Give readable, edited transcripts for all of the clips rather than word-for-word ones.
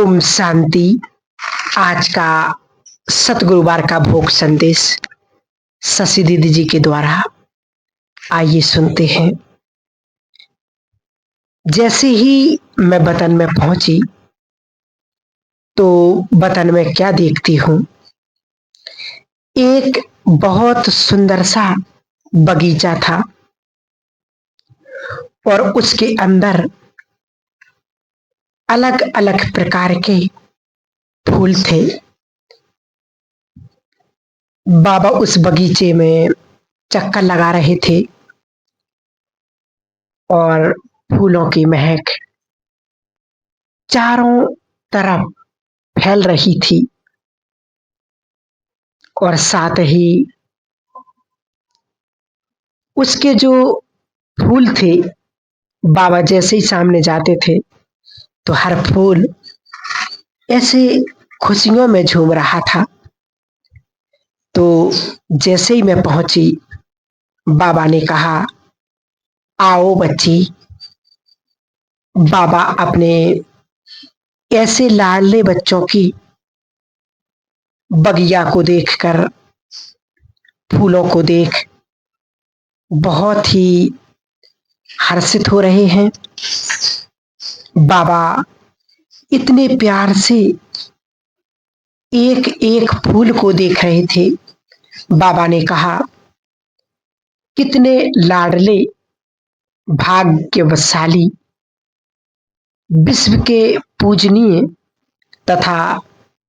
ओम शांति। आज का सतगुरुवार का भोग संदेश शशि दीदी जी के द्वारा आइए सुनते हैं। जैसे ही मैं वतन में पहुंची तो वतन में क्या देखती हूँ, एक बहुत सुंदर सा बगीचा था और उसके अंदर अलग अलग प्रकार के फूल थे। बाबा उस बगीचे में चक्कर लगा रहे थे और फूलों की महक चारों तरफ फैल रही थी और साथ ही उसके जो फूल थे, बाबा जैसे ही सामने जाते थे तो हर फूल ऐसे खुशियों में झूम रहा था। तो जैसे ही मैं पहुंची, बाबा ने कहा, आओ बच्ची। बाबा अपने ऐसे लाडले बच्चों की बगिया को देखकर, फूलों को देख बहुत ही हर्षित हो रहे हैं। बाबा इतने प्यार से एक एक फूल को देख रहे थे। बाबा ने कहा, कितने लाडले भाग्यवशाली, विश्व के पूजनीय तथा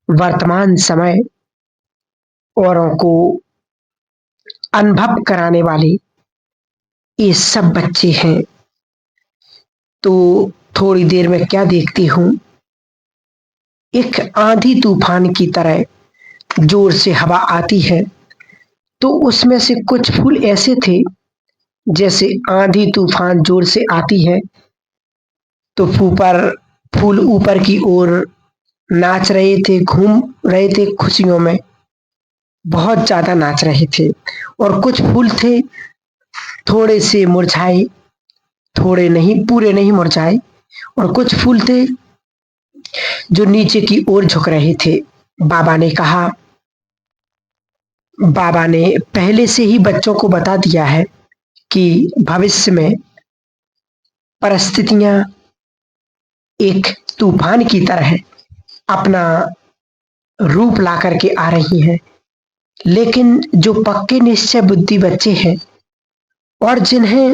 वर्तमान समय औरों को अनुभव कराने वाले ये सब बच्चे हैं। तो थोड़ी देर में क्या देखती हूँ, एक आंधी तूफान की तरह जोर से हवा आती है तो उसमें से कुछ फूल ऐसे थे, जैसे आंधी तूफान जोर से आती है तो फूल ऊपर की ओर नाच रहे थे, घूम रहे थे, खुशियों में बहुत ज्यादा नाच रहे थे। और कुछ फूल थे थोड़े से मुरझाए, थोड़े नहीं, पूरे नहीं मुरझाए, और कुछ फूल थे जो नीचे की ओर झुक रहे थे। बाबा ने कहा, बाबा ने पहले से ही बच्चों को बता दिया है कि भविष्य में परिस्थितियां एक तूफान की तरह अपना रूप ला करके आ रही हैं, लेकिन जो पक्के निश्चय बुद्धि बच्चे हैं और जिन्हें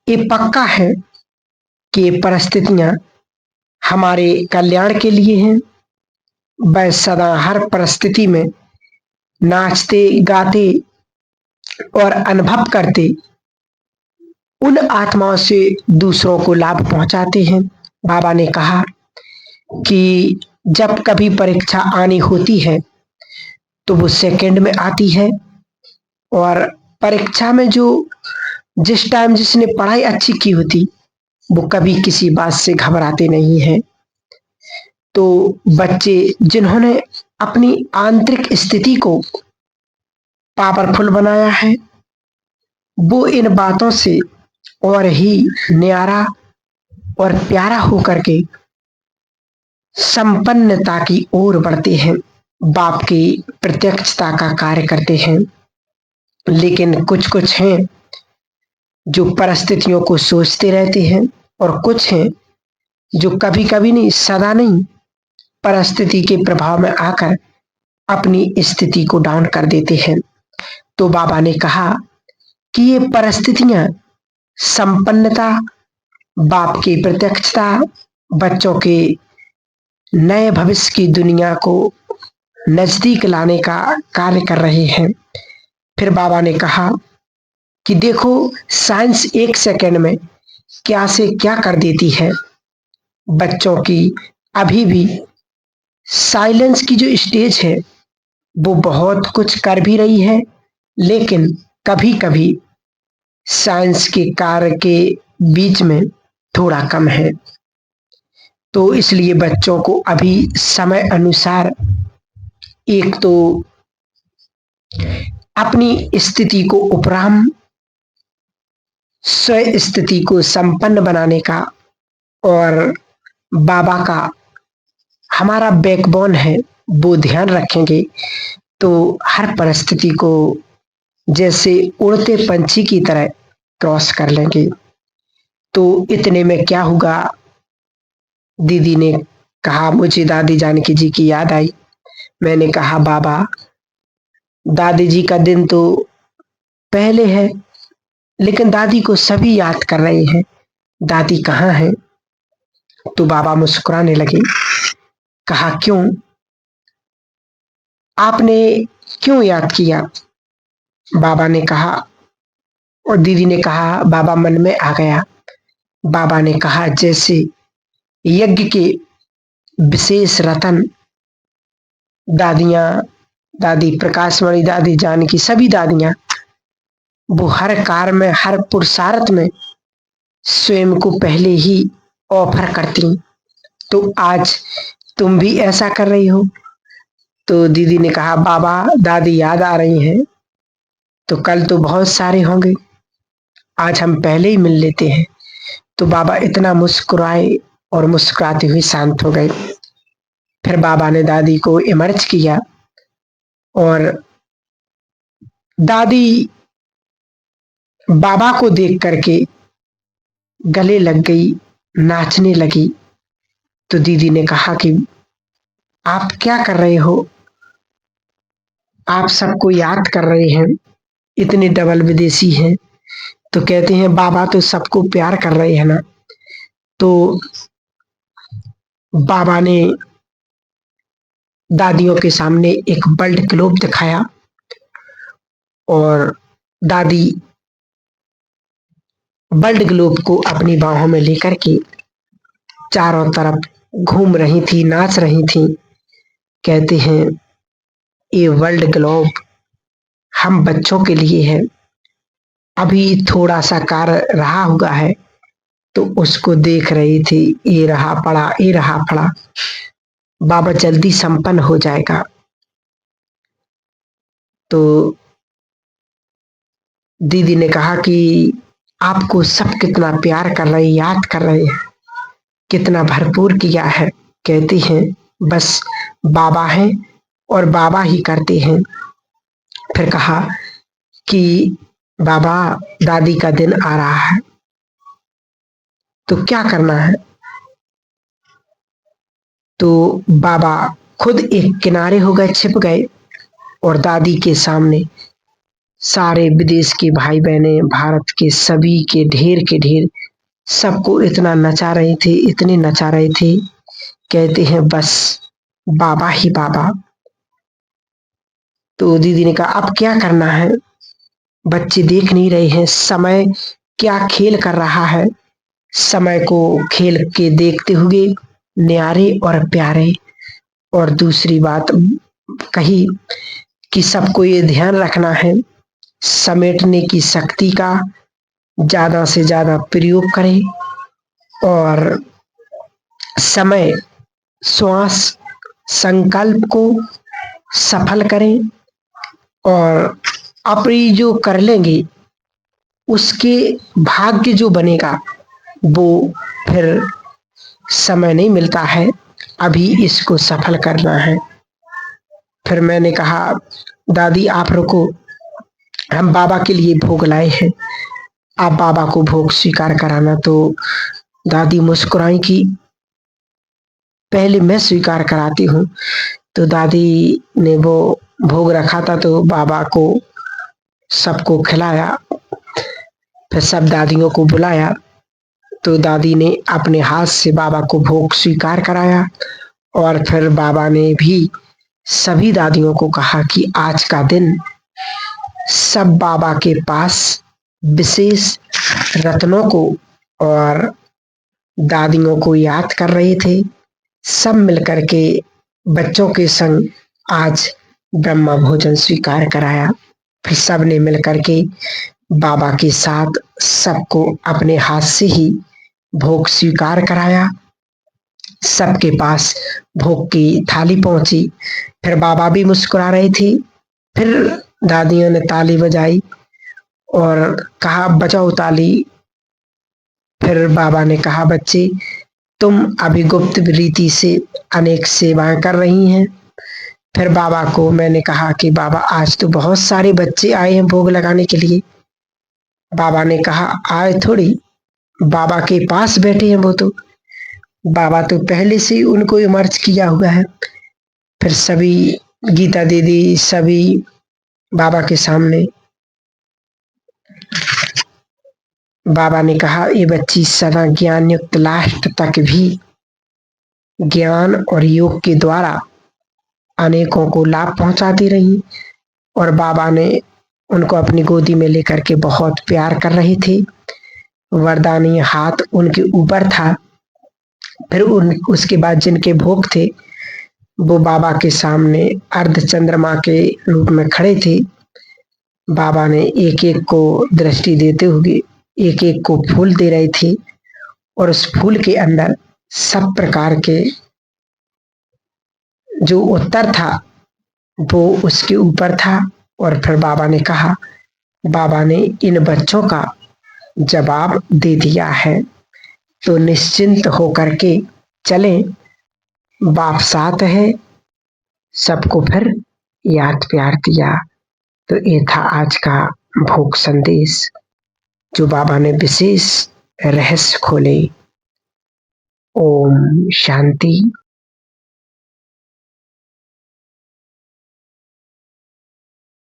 ये पक्का है कि परिस्थितियां हमारे कल्याण के लिए हैं, वह सदा हर परिस्थिति में नाचते गाते और अनुभव करते उन आत्माओं से दूसरों को लाभ पहुंचाते हैं। बाबा ने कहा कि जब कभी परीक्षा आनी होती है तो वो सेकंड में आती है, और परीक्षा में जो जिस टाइम जिसने पढ़ाई अच्छी की होती वो कभी किसी बात से घबराते नहीं हैं। तो बच्चे जिन्होंने अपनी आंतरिक स्थिति को पावरफुल बनाया है, वो इन बातों से और ही न्यारा और प्यारा होकर के संपन्नता की ओर बढ़ते हैं, बाप की प्रत्यक्षता का कार्य करते हैं। लेकिन कुछ कुछ हैं जो परिस्थितियों को सोचते रहते हैं, और कुछ हैं जो कभी कभी नहीं, सदा नहीं, परिस्थिति के प्रभाव में आकर अपनी स्थिति को डाउन कर देते हैं। तो बाबा ने कहा कि ये परिस्थितियां संपन्नता, बाप की प्रत्यक्षता, बच्चों के नए भविष्य की दुनिया को नजदीक लाने का कार्य कर रहे हैं। फिर बाबा ने कहा कि देखो, साइंस एक सेकंड में क्या से क्या कर देती है। बच्चों की अभी भी साइलेंस की जो स्टेज है वो बहुत कुछ कर भी रही है, लेकिन कभी कभी साइंस के कार्य के बीच में थोड़ा कम है। तो इसलिए बच्चों को अभी समय अनुसार एक तो अपनी स्थिति को उपराम, स्व स्थिति को संपन्न बनाने का और बाबा का हमारा बैकबोन है, वो ध्यान रखेंगे तो हर परिस्थिति को जैसे उड़ते पंछी की तरह क्रॉस कर लेंगे। तो इतने में क्या हुआ, दीदी ने कहा, मुझे दादी जानकी जी की याद आई। मैंने कहा, बाबा दादी जी का दिन तो पहले है, लेकिन दादी को सभी याद कर रहे हैं, दादी कहाँ है? तो बाबा मुस्कुराने लगे। कहा, क्यों, आपने क्यों याद किया? बाबा ने कहा, और दीदी ने कहा, बाबा मन में आ गया। बाबा ने कहा, जैसे यज्ञ के विशेष रतन दादियां, दादी प्रकाशमणि, दादी जानकी, सभी दादियां, वो हर कार्य में, हर पुरुषार्थ में स्वयं को पहले ही ऑफर करती। तो आज तुम भी ऐसा कर रही हो। तो दीदी ने कहा, बाबा दादी याद आ रही हैं, तो कल तो बहुत सारे होंगे, आज हम पहले ही मिल लेते हैं। तो बाबा इतना मुस्कुराए और मुस्कुराते हुए शांत हो गए। फिर बाबा ने दादी को इमर्ज किया और दादी बाबा को देख करके गले लग गई, नाचने लगी। तो दीदी ने कहा कि आप क्या कर रहे हो? आप सबको याद कर रहे हैं, इतने डबल विदेशी हैं। तो कहते हैं, बाबा तो सबको प्यार कर रहे हैं ना। तो बाबा ने दादियों के सामने एक वर्ल्ड ग्लोब दिखाया और दादी वर्ल्ड ग्लोब को अपनी बाहों में लेकर के चारों तरफ घूम रही थी, नाच रही थी। कहते हैं, ये वर्ल्ड ग्लोब हम बच्चों के लिए है, अभी थोड़ा सा कार्य रहा हुआ है, तो उसको देख रही थी, ये रहा पड़ा, ये रहा पड़ा, बाबा जल्दी संपन्न हो जाएगा। तो दीदी ने कहा कि आपको सब कितना प्यार कर रहे, याद कर रहे हैं, कितना भरपूर किया है। कहती हैं, बस बाबा हैं और बाबा ही करते हैं। फिर कहा कि बाबा दादी का दिन आ रहा है, तो क्या करना है? तो बाबा खुद एक किनारे हो गए, छिप गए और दादी के सामने सारे विदेश के भाई बहने, भारत के सभी के ढेर सबको इतना नचा रहे थे, इतने नचा रहे थे। कहते हैं, बस बाबा ही बाबा। तो दीदी ने कहा, अब क्या करना है? बच्चे देख नहीं रहे हैं समय क्या खेल कर रहा है, समय को खेल के देखते हुए न्यारे और प्यारे। और दूसरी बात कही कि सबको ये ध्यान रखना है, समेटने की शक्ति का ज्यादा से ज्यादा प्रयोग करें और समय, श्वास, संकल्प को सफल करें और अपनी जो कर लेंगे उसके भाग्य जो बनेगा वो फिर समय नहीं मिलता है, अभी इसको सफल करना है। फिर मैंने कहा, दादी आप रुको, हम बाबा के लिए भोग लाए हैं, आप बाबा को भोग स्वीकार कराना। तो दादी मुस्कुराई कि पहले मैं स्वीकार कराती हूँ। तो दादी ने वो भोग रखा था, तो बाबा को सबको खिलाया। फिर सब दादियों को बुलाया, तो दादी ने अपने हाथ से बाबा को भोग स्वीकार कराया और फिर बाबा ने भी सभी दादियों को कहा कि आज का दिन सब बाबा के पास विशेष रत्नों को और दादियों को याद कर रहे थे। सब मिलकर के बच्चों के संग आज ब्रह्मा भोजन स्वीकार कराया। फिर सब ने मिलकर के बाबा के साथ सबको अपने हाथ से ही भोग स्वीकार कराया। सबके पास भोग की थाली पहुंची। फिर बाबा भी मुस्कुरा रहे थे। फिर दादियों ने ताली बजाई और कहा, बजाओ ताली। फिर बाबा ने कहा, बच्चे तुम अभी गुप्त रीति से अनेक सेवाएं कर रही हैं। फिर बाबा को मैंने कहा कि बाबा आज तो बहुत सारे बच्चे आए हैं भोग लगाने के लिए। बाबा ने कहा आए थोड़ी, बाबा के पास बैठे हैं वो तो, बाबा तो पहले से ही उनको इमर्ज किया हुआ है। फिर सभी, गीता दीदी सभी बाबा के सामने। बाबा ने कहा ये बच्ची सदा ज्ञान युक्त लास्ट तक भी ज्ञान और योग के द्वारा अनेकों को लाभ पहुंचाती रही, और बाबा ने उनको अपनी गोदी में लेकर के बहुत प्यार कर रहे थे। वरदानी हाथ उनके ऊपर था। फिर उसके बाद जिनके भोग थे वो बाबा के सामने अर्ध चंद्रमा के रूप में खड़े थे। बाबा ने एक एक को दृष्टि देते हुए एक एक को फूल दे रहे थे, और उस फूल के अंदर सब प्रकार के जो उत्तर था वो उसके ऊपर था। और फिर बाबा ने कहा, बाबा ने इन बच्चों का जवाब दे दिया है तो निश्चिंत होकर के चलें, बाप साथ है। सबको फिर याद प्यार दिया। तो ये था आज का भोग संदेश जो बाबा ने विशेष रहस्य खोले। ओम शांति।